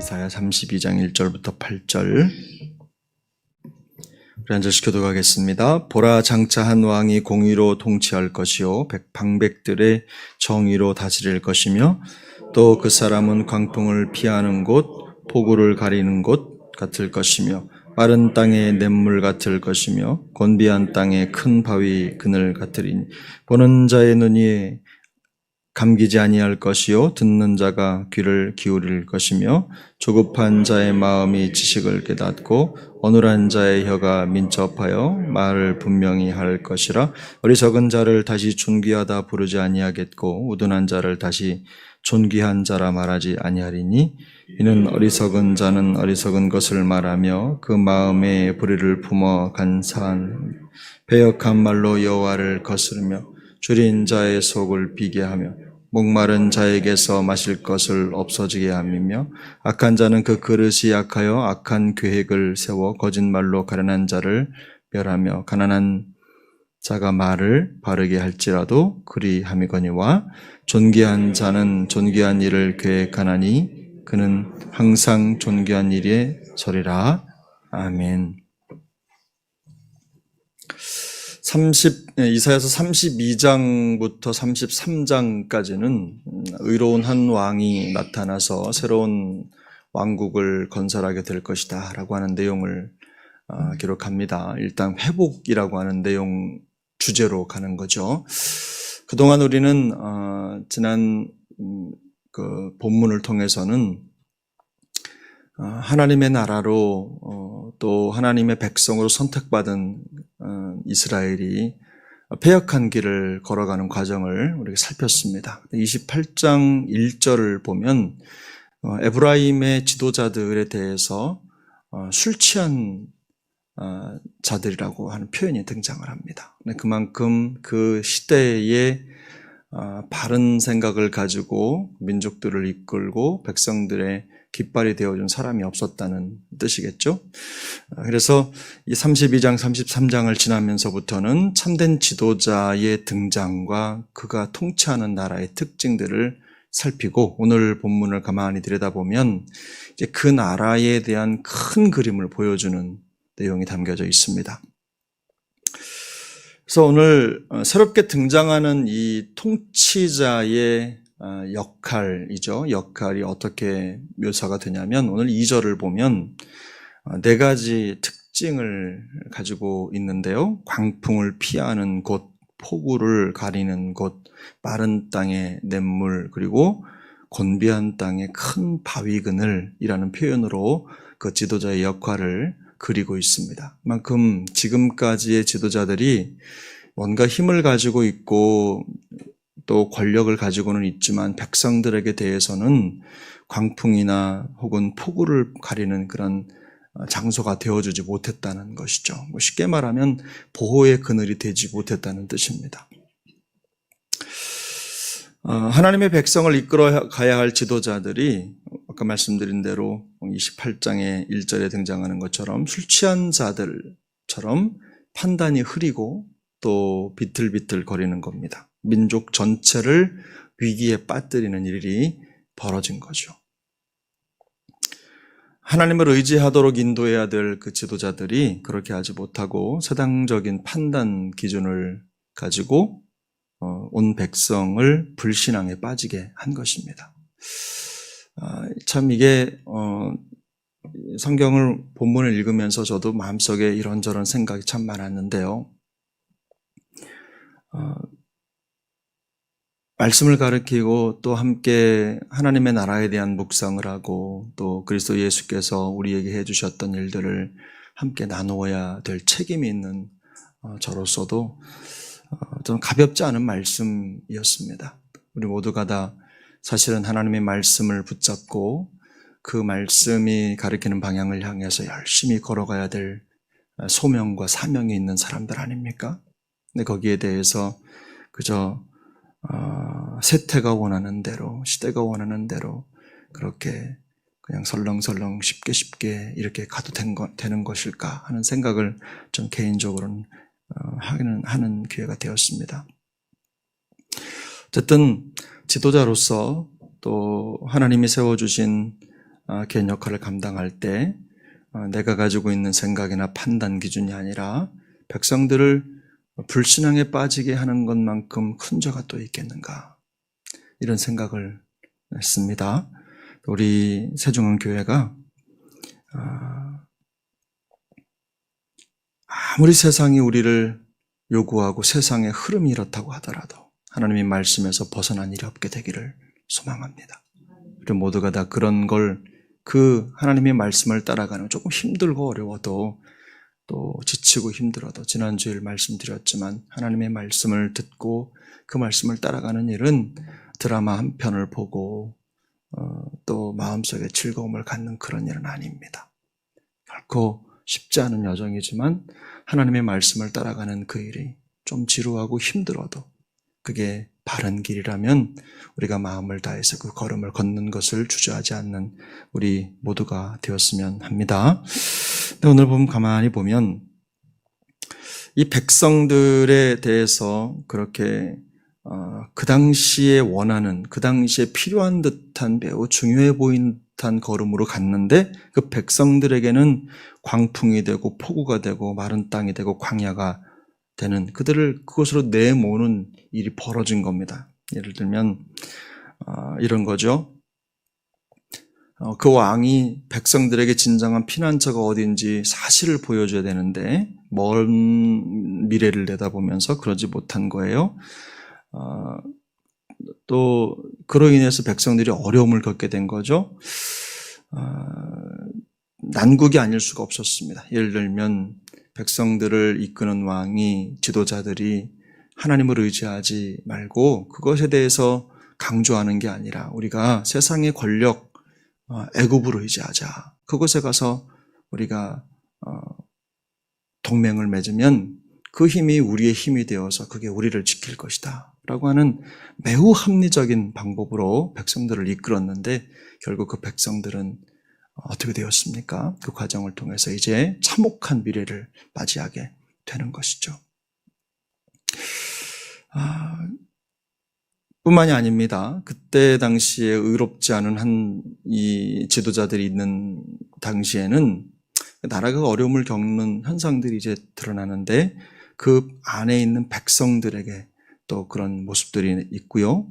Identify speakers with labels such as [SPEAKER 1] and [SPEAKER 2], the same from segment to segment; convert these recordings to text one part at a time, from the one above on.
[SPEAKER 1] 이사야 32장 1절부터 8절 우리 한 절씩 교독하겠습니다. 보라, 장차 한 왕이 공의로 통치할 것이요 방백들의 정의로 다스릴 것이며 또 그 사람은 광풍을 피하는 곳, 폭우를 가리는 곳 같을 것이며 마른 땅의 냇물 같을 것이며 곤비한 땅의 큰 바위 그늘 같으리니 보는 자의 눈이 감기지 아니할 것이요 듣는 자가 귀를 기울일 것이며 조급한 자의 마음이 지식을 깨닫고 어눌한 자의 혀가 민첩하여 말을 분명히 할 것이라. 어리석은 자를 다시 존귀하다 부르지 아니하겠고 우둔한 자를 다시 존귀한 자라 말하지 아니하리니 이는 어리석은 자는 어리석은 것을 말하며 그 마음에 불의를 품어 간사한 배역한 말로 여호와를 거스르며 줄인 자의 속을 비게 하며 목마른 자에게서 마실 것을 없어지게 함이며 악한 자는 그 그릇이 약하여 악한 계획을 세워 거짓말로 가련한 자를 멸하며 가난한 자가 말을 바르게 할지라도 그리함이거니와 존귀한 자는 존귀한 일을 계획하나니 그는 항상 존귀한 일에 서리라. 아멘. 이사야서 32장부터 33장까지는 의로운 한 왕이 나타나서 새로운 왕국을 건설하게 될 것이다 라고 하는 내용을 기록합니다. 일단 회복이라고 하는 내용 주제로 가는 거죠. 그동안 우리는 지난 그 본문을 통해서는 하나님의 나라로 또 하나님의 백성으로 선택받은 이스라엘이 패역한 길을 걸어가는 과정을 우리가 살폈습니다. 28장 1절을 보면 에브라임의 지도자들에 대해서 술 취한 자들이라고 하는 표현이 등장을 합니다. 그만큼 그 시대에 바른 생각을 가지고 민족들을 이끌고 백성들의 깃발이 되어준 사람이 없었다는 뜻이겠죠. 그래서 이 32장, 33장을 지나면서부터는 참된 지도자의 등장과 그가 통치하는 나라의 특징들을 살피고 오늘 본문을 가만히 들여다보면 이제 그 나라에 대한 큰 그림을 보여주는 내용이 담겨져 있습니다. 그래서 오늘 새롭게 등장하는 이 통치자의 역할이죠. 역할이 어떻게 묘사가 되냐면 오늘 2절을 보면 네 가지 특징을 가지고 있는데요. 광풍을 피하는 곳, 폭우를 가리는 곳, 마른 땅의 냇물, 그리고 곤비한 땅의 큰 바위 그늘이라는 표현으로 그 지도자의 역할을 그리고 있습니다. 그만큼 지금까지의 지도자들이 뭔가 힘을 가지고 있고 또 권력을 가지고는 있지만 백성들에게 대해서는 광풍이나 혹은 폭우를 가리는 그런 장소가 되어주지 못했다는 것이죠. 쉽게 말하면 보호의 그늘이 되지 못했다는 뜻입니다. 하나님의 백성을 이끌어 가야 할 지도자들이 아까 말씀드린 대로 28장의 1절에 등장하는 것처럼 술 취한 자들처럼 판단이 흐리고 또 비틀비틀 거리는 겁니다. 민족 전체를 위기에 빠뜨리는 일이 벌어진 거죠. 하나님을 의지하도록 인도해야 될 그 지도자들이 그렇게 하지 못하고 세상적인 판단 기준을 가지고 온 백성을 불신앙에 빠지게 한 것입니다. 참 이게 성경을 본문을 읽으면서 저도 마음속에 이런저런 생각이 참 많았는데요. 말씀을 가르치고 또 함께 하나님의 나라에 대한 묵상을 하고 또 그리스도 예수께서 우리에게 해주셨던 일들을 함께 나누어야 될 책임이 있는 저로서도 좀 가볍지 않은 말씀이었습니다. 우리 모두가 다 사실은 하나님의 말씀을 붙잡고 그 말씀이 가리키는 방향을 향해서 열심히 걸어가야 될 소명과 사명이 있는 사람들 아닙니까? 근데 거기에 대해서 그저 세태가 원하는 대로, 시대가 원하는 대로 그렇게 그냥 설렁설렁 쉽게 이렇게 가도 되는 것일까 하는 생각을 좀 개인적으로는 하는 기회가 되었습니다. 어쨌든 지도자로서 또 하나님이 세워주신 개인 역할을 감당할 때 내가 가지고 있는 생각이나 판단 기준이 아니라 백성들을 불신앙에 빠지게 하는 것만큼 큰 죄가 또 있겠는가, 이런 생각을 했습니다. 우리 세종안교회가 아무리 세상이 우리를 요구하고 세상의 흐름이 이렇다고 하더라도 하나님의 말씀에서 벗어난 일이 없게 되기를 소망합니다. 우리 모두가 다 그런 걸, 그 하나님의 말씀을 따라가는 조금 힘들고 어려워도, 또 지치고 힘들어도, 지난주에 말씀드렸지만 하나님의 말씀을 듣고 그 말씀을 따라가는 일은 드라마 한 편을 보고 또 마음속에 즐거움을 갖는 그런 일은 아닙니다. 결코 쉽지 않은 여정이지만 하나님의 말씀을 따라가는 그 일이 좀 지루하고 힘들어도 그게 바른 길이라면 우리가 마음을 다해서 그 걸음을 걷는 것을 주저하지 않는 우리 모두가 되었으면 합니다. 근데 오늘 가만히 보면 이 백성들에 대해서 그렇게 그 당시에 원하는, 그 당시에 필요한 듯한, 매우 중요해 보이는 듯한 걸음으로 갔는데 그 백성들에게는 광풍이 되고 폭우가 되고 마른 땅이 되고 광야가 되는, 그들을 그곳으로 내모는 일이 벌어진 겁니다. 예를 들면 이런 거죠. 그 왕이 백성들에게 진정한 피난처가 어딘지 사실을 보여줘야 되는데 먼 미래를 내다보면서 그러지 못한 거예요. 또 그로 인해서 백성들이 어려움을 겪게 된 거죠. 난국이 아닐 수가 없었습니다. 예를 들면 백성들을 이끄는 왕이, 지도자들이 하나님을 의지하지 말고 그것에 대해서 강조하는 게 아니라 우리가 세상의 권력, 애굽을 의지하자. 그곳에 가서 우리가 동맹을 맺으면 그 힘이 우리의 힘이 되어서 그게 우리를 지킬 것이다 라고 하는 매우 합리적인 방법으로 백성들을 이끌었는데 결국 그 백성들은 어떻게 되었습니까? 그 과정을 통해서 이제 참혹한 미래를 맞이하게 되는 것이죠. 뿐만이 아닙니다. 그때 당시에 의롭지 않은 이 지도자들이 있는 당시에는 나라가 어려움을 겪는 현상들이 이제 드러나는데 그 안에 있는 백성들에게 또 그런 모습들이 있고요.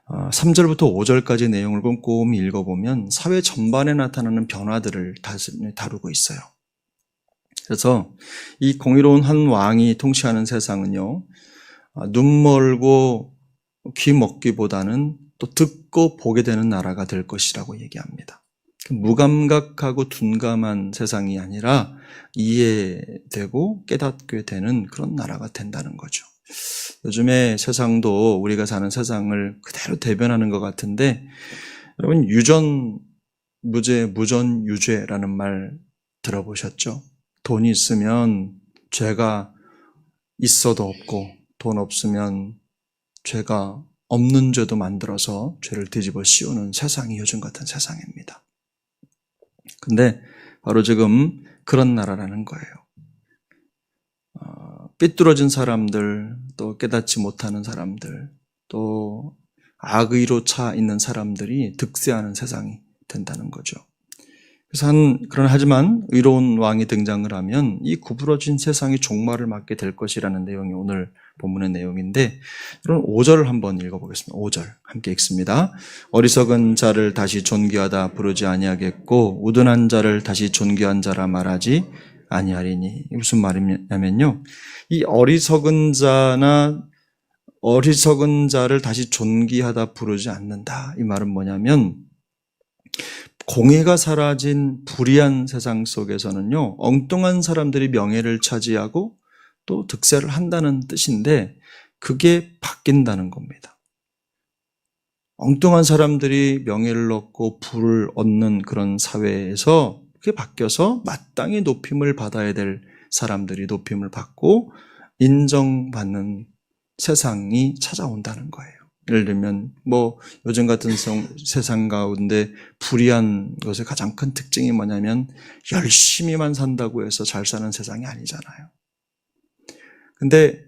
[SPEAKER 1] 3절부터 5절까지 내용을 꼼꼼히 읽어보면 사회 전반에 나타나는 변화들을 다루고 있어요. 그래서 이 공의로운 한 왕이 통치하는 세상은요, 눈 멀고 귀 먹기보다는 또 듣고 보게 되는 나라가 될 것이라고 얘기합니다. 무감각하고 둔감한 세상이 아니라 이해되고 깨닫게 되는 그런 나라가 된다는 거죠. 요즘에 세상도 우리가 사는 세상을 그대로 대변하는 것 같은데, 여러분 유전무죄, 무전유죄라는 말 들어보셨죠? 돈이 있으면 죄가 있어도 없고 돈 없으면 죄가 없는 죄도 만들어서 죄를 뒤집어 씌우는 세상이 요즘 같은 세상입니다. 근데 바로 지금 그런 나라라는 거예요. 삐뚤어진 사람들, 또 깨닫지 못하는 사람들, 또 악의로 차 있는 사람들이 득세하는 세상이 된다는 거죠. 그래서 하지만 의로운 왕이 등장을 하면 이 구부러진 세상이 종말을 맞게 될 것이라는 내용이 오늘 본문의 내용인데, 여러분 5절을 한번 읽어보겠습니다. 5절 함께 읽습니다. 어리석은 자를 다시 존귀하다 부르지 아니하겠고 우둔한 자를 다시 존귀한 자라 말하지 아니하리니. 무슨 말이냐면요, 이 어리석은 자를 다시 존귀하다 부르지 않는다. 이 말은 뭐냐면 공의가 사라진 불의한 세상 속에서는요, 엉뚱한 사람들이 명예를 차지하고 또 득세를 한다는 뜻인데 그게 바뀐다는 겁니다. 엉뚱한 사람들이 명예를 얻고 부를 얻는 그런 사회에서 그게 바뀌어서 마땅히 높임을 받아야 될 사람들이 높임을 받고 인정받는 세상이 찾아온다는 거예요. 예를 들면 요즘 같은 세상 가운데 불의한 것의 가장 큰 특징이 뭐냐면 열심히만 산다고 해서 잘 사는 세상이 아니잖아요. 근데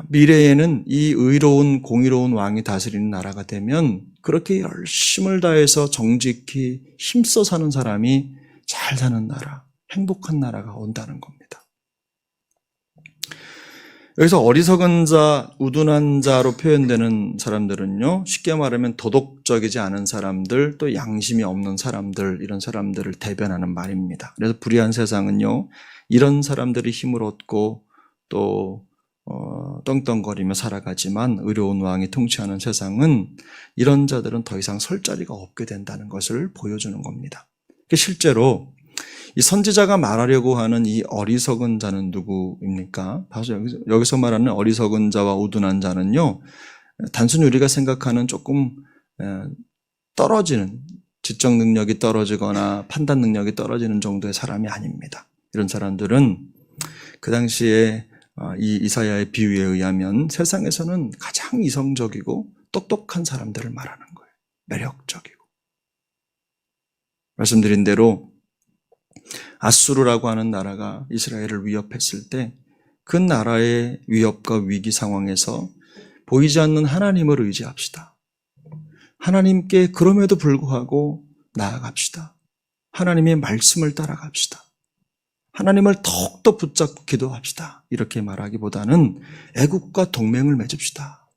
[SPEAKER 1] 미래에는 이 의로운 공의로운 왕이 다스리는 나라가 되면 그렇게 열심을 다해서 정직히 힘써 사는 사람이 잘 사는 나라, 행복한 나라가 온다는 겁니다. 여기서 어리석은 자, 우둔한 자로 표현되는 사람들은요, 쉽게 말하면 도덕적이지 않은 사람들, 또 양심이 없는 사람들, 이런 사람들을 대변하는 말입니다. 그래서 불의한 세상은요, 이런 사람들이 힘을 얻고 또 떵떵거리며 살아가지만 의로운 왕이 통치하는 세상은 이런 자들은 더 이상 설 자리가 없게 된다는 것을 보여주는 겁니다. 실제로 이 선지자가 말하려고 하는 이 어리석은 자는 누구입니까? 바로 여기서 말하는 어리석은 자와 우둔한 자는요, 단순히 우리가 생각하는 조금 떨어지는, 지적 능력이 떨어지거나 판단 능력이 떨어지는 정도의 사람이 아닙니다. 이런 사람들은 그 당시에 이 이사야의 비유에 의하면 세상에서는 가장 이성적이고 똑똑한 사람들을 말하는 거예요. 매력적이고. 말씀드린 대로 아수르라고 하는 나라가 이스라엘을 위협했을 때 그 나라의 위협과 위기 상황에서 보이지 않는 하나님을 의지합시다. 하나님께 그럼에도 불구하고 나아갑시다. 하나님의 말씀을 따라갑시다. 하나님을 더욱더 붙잡고 기도합시다. 이렇게 말하기보다는 애국과 동맹을 맺읍시다.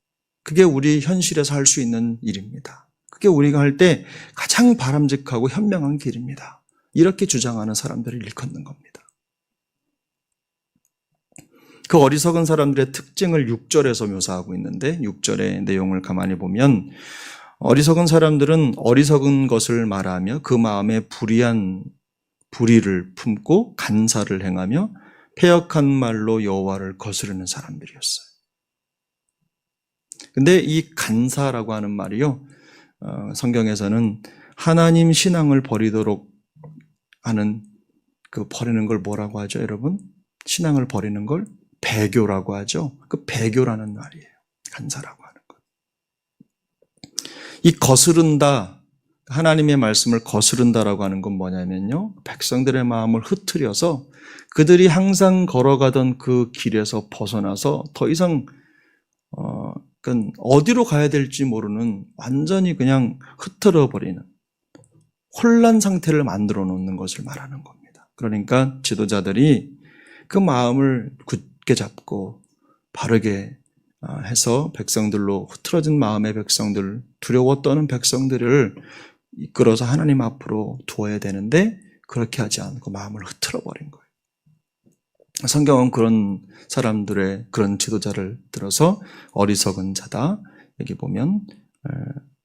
[SPEAKER 1] 그게 우리 현실에서 할 수 있는 일입니다. 그게 우리가 할 때 가장 바람직하고 현명한 길입니다. 이렇게 주장하는 사람들을 일컫는 겁니다. 그 어리석은 사람들의 특징을 6절에서 묘사하고 있는데 6절의 내용을 가만히 보면 어리석은 사람들은 어리석은 것을 말하며 그 마음에 불의를 품고 간사를 행하며 패역한 말로 여호와를 거스르는 사람들이었어요. 근데 이 간사라고 하는 말이요, 성경에서는 하나님 신앙을 버리도록 하는 그 버리는 걸 뭐라고 하죠, 여러분? 신앙을 버리는 걸 배교라고 하죠. 그 배교라는 말이에요. 간사라고 하는 것. 이 거스른다, 하나님의 말씀을 거스른다라고 하는 건 뭐냐면요, 백성들의 마음을 흐트려서 그들이 항상 걸어가던 그 길에서 벗어나서 더 이상 어디로 가야 될지 모르는, 완전히 그냥 흐트러 버리는 혼란 상태를 만들어 놓는 것을 말하는 겁니다. 그러니까 지도자들이 그 마음을 굳게 잡고 바르게 해서 백성들로, 흐트러진 마음의 백성들, 두려워 떠는 백성들을 이끌어서 하나님 앞으로 두어야 되는데 그렇게 하지 않고 마음을 흐트러 버린 거예요. 성경은 그런 사람들의, 그런 지도자를 들어서 어리석은 자다, 여기 보면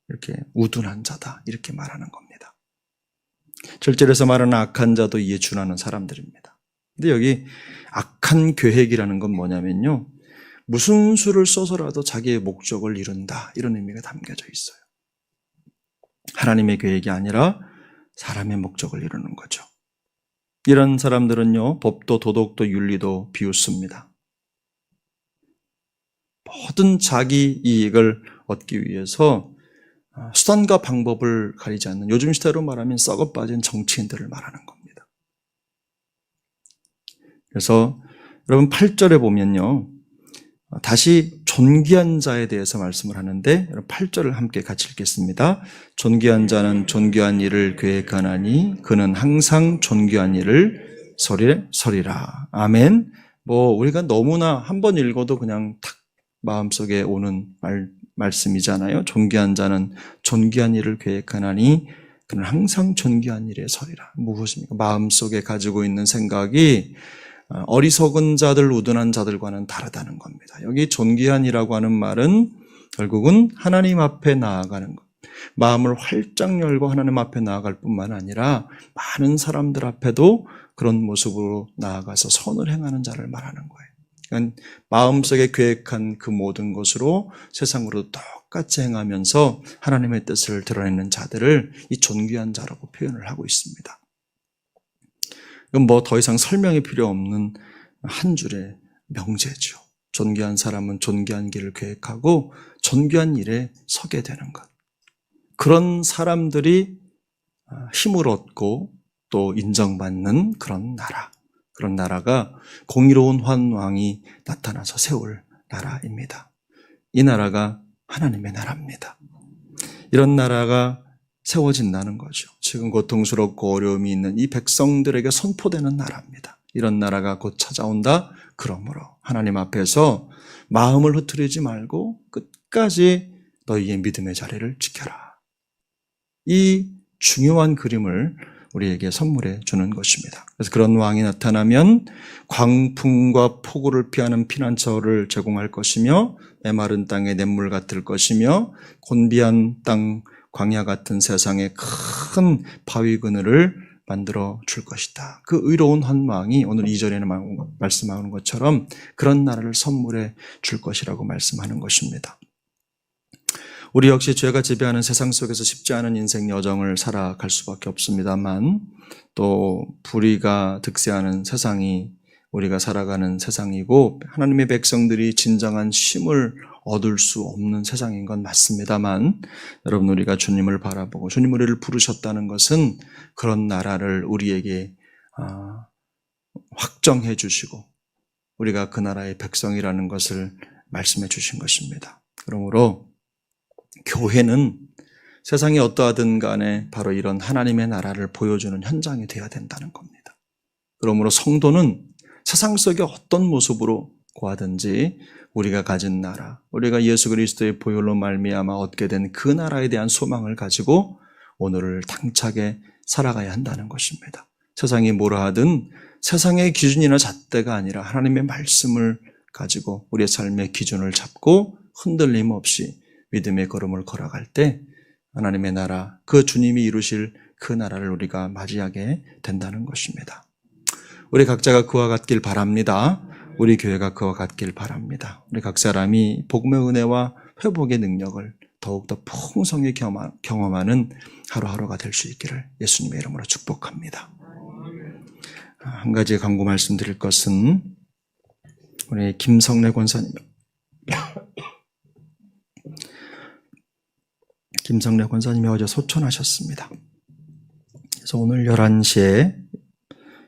[SPEAKER 1] 이렇게 우둔한 자다, 이렇게 말하는 겁니다. 절절에서 말하는 악한 자도 이에 준하는 사람들입니다. 근데 여기 악한 계획이라는 건 뭐냐면요, 무슨 수를 써서라도 자기의 목적을 이룬다, 이런 의미가 담겨져 있어요. 하나님의 계획이 아니라 사람의 목적을 이루는 거죠. 이런 사람들은요, 법도 도덕도 윤리도 비웃습니다. 모든 자기 이익을 얻기 위해서 수단과 방법을 가리지 않는, 요즘 시대로 말하면 썩어 빠진 정치인들을 말하는 겁니다. 그래서 여러분 8절에 보면요, 다시 존귀한 자에 대해서 말씀을 하는데 8절을 함께 같이 읽겠습니다. 존귀한 자는 존귀한 일을 계획하나니 그는 항상 존귀한 일을 서리라. 아멘. 우리가 너무나 한 번 읽어도 그냥 탁 마음속에 오는 말씀이잖아요. 존귀한 자는 존귀한 일을 계획하나니 그는 항상 존귀한 일에 서리라. 무엇입니까? 마음속에 가지고 있는 생각이 어리석은 자들, 우둔한 자들과는 다르다는 겁니다. 여기 존귀한이라고 하는 말은 결국은 하나님 앞에 나아가는 것. 마음을 활짝 열고 하나님 앞에 나아갈 뿐만 아니라 많은 사람들 앞에도 그런 모습으로 나아가서 선을 행하는 자를 말하는 거예요. 그러니까 마음속에 계획한 그 모든 것으로 세상으로 똑같이 행하면서 하나님의 뜻을 드러내는 자들을 이 존귀한 자라고 표현을 하고 있습니다. 이건 더 이상 설명이 필요 없는 한 줄의 명제죠. 존귀한 사람은 존귀한 길을 계획하고 존귀한 일에 서게 되는 것. 그런 사람들이 힘을 얻고 또 인정받는 그런 나라. 그런 나라가 공의로운 왕이 나타나서 세울 나라입니다. 이 나라가 하나님의 나라입니다. 이런 나라가 세워진다는 거죠. 지금 고통스럽고 어려움이 있는 이 백성들에게 선포되는 나라입니다. 이런 나라가 곧 찾아온다. 그러므로 하나님 앞에서 마음을 흐트리지 말고 끝까지 너희의 믿음의 자리를 지켜라. 이 중요한 그림을 우리에게 선물해 주는 것입니다. 그래서 그런 왕이 나타나면 광풍과 폭우를 피하는 피난처를 제공할 것이며 메마른 땅에 냇물 같을 것이며 곤비한 땅 광야 같은 세상에 큰 바위 그늘을 만들어 줄 것이다. 그 의로운 한 왕이 오늘 2절에는 말씀하는 것처럼 그런 나라를 선물해 줄 것이라고 말씀하는 것입니다. 우리 역시 죄가 지배하는 세상 속에서 쉽지 않은 인생 여정을 살아갈 수밖에 없습니다만 또 불의가 득세하는 세상이 우리가 살아가는 세상이고 하나님의 백성들이 진정한 쉼을 얻을 수 없는 세상인 건 맞습니다만 여러분 우리가 주님을 바라보고 주님 우리를 부르셨다는 것은 그런 나라를 우리에게 확정해 주시고 우리가 그 나라의 백성이라는 것을 말씀해 주신 것입니다. 그러므로 교회는 세상이 어떠하든 간에 바로 이런 하나님의 나라를 보여주는 현장이 되어야 된다는 겁니다. 그러므로 성도는 세상 속에 어떤 모습으로 고하든지 우리가 가진 나라, 우리가 예수 그리스도의 보혈로 말미암아 얻게 된 그 나라에 대한 소망을 가지고 오늘을 당차게 살아가야 한다는 것입니다. 세상이 뭐라 하든 세상의 기준이나 잣대가 아니라 하나님의 말씀을 가지고 우리의 삶의 기준을 잡고 흔들림 없이 믿음의 걸음을 걸어갈 때 하나님의 나라, 그 주님이 이루실 그 나라를 우리가 맞이하게 된다는 것입니다. 우리 각자가 그와 같길 바랍니다. 우리 교회가 그와 같길 바랍니다. 우리 각 사람이 복음의 은혜와 회복의 능력을 더욱더 풍성히 경험하는 하루하루가 될 수 있기를 예수님의 이름으로 축복합니다. 한 가지 강구 말씀드릴 것은 우리 김성래 권사님 어제 소천하셨습니다. 그래서 오늘 11시에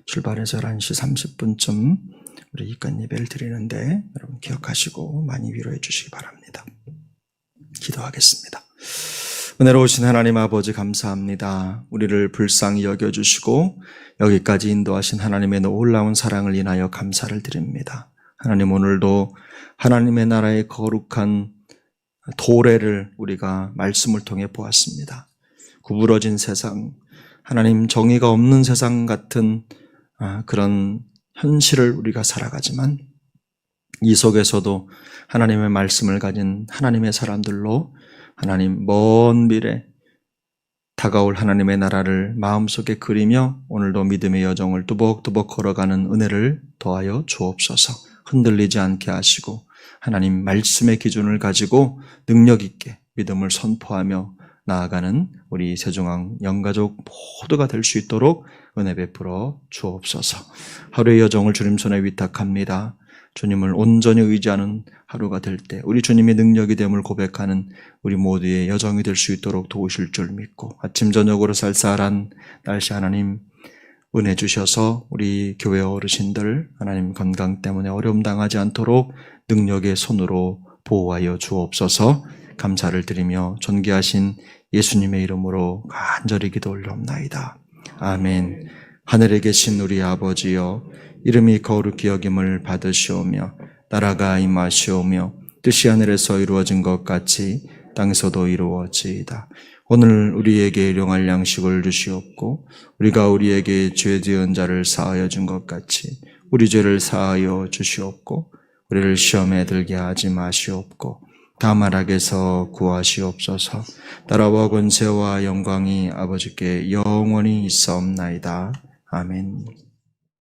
[SPEAKER 1] 출발해서 11시 30분쯤 우리 입간 예배를 드리는데 여러분 기억하시고 많이 위로해 주시기 바랍니다. 기도하겠습니다. 은혜로우신 하나님 아버지 감사합니다. 우리를 불쌍히 여겨주시고 여기까지 인도하신 하나님의 놀라운 사랑을 인하여 감사를 드립니다. 하나님 오늘도 하나님의 나라의 거룩한 도래를 우리가 말씀을 통해 보았습니다. 구부러진 세상, 하나님 정의가 없는 세상 같은 그런 현실을 우리가 살아가지만 이 속에서도 하나님의 말씀을 가진 하나님의 사람들로 하나님 먼 미래 다가올 하나님의 나라를 마음속에 그리며 오늘도 믿음의 여정을 뚜벅뚜벅 걸어가는 은혜를 더하여 주옵소서. 흔들리지 않게 하시고 하나님 말씀의 기준을 가지고 능력 있게 믿음을 선포하며 나아가는 우리 세종항 영가족 모두가 될 수 있도록 은혜 베풀어 주옵소서. 하루의 여정을 주님 손에 위탁합니다. 주님을 온전히 의지하는 하루가 될 때 우리 주님의 능력이 됨을 고백하는 우리 모두의 여정이 될 수 있도록 도우실 줄 믿고 아침 저녁으로 쌀쌀한 날씨 하나님 은혜 주셔서 우리 교회 어르신들 하나님 건강 때문에 어려움 당하지 않도록 능력의 손으로 보호하여 주옵소서. 감사를 드리며 존귀하신 예수님의 이름으로 간절히 기도 올려옵나이다. 아멘. 하늘에 계신 우리 아버지여 이름이 거룩히 여김을 받으시오며 나라가 임하시오며 뜻이 하늘에서 이루어진 것 같이 땅에서도 이루어지이다. 오늘 우리에게 일용할 양식을 주시옵고 우리가 우리에게 죄 지은 자를 사하여 준 것 같이 우리 죄를 사하여 주시옵고 우리를 시험에 들게 하지 마시옵고 다만 악에서 구하시옵소서. 나라와 권세와 영광이 아버지께 영원히 있사옵나이다. 아멘.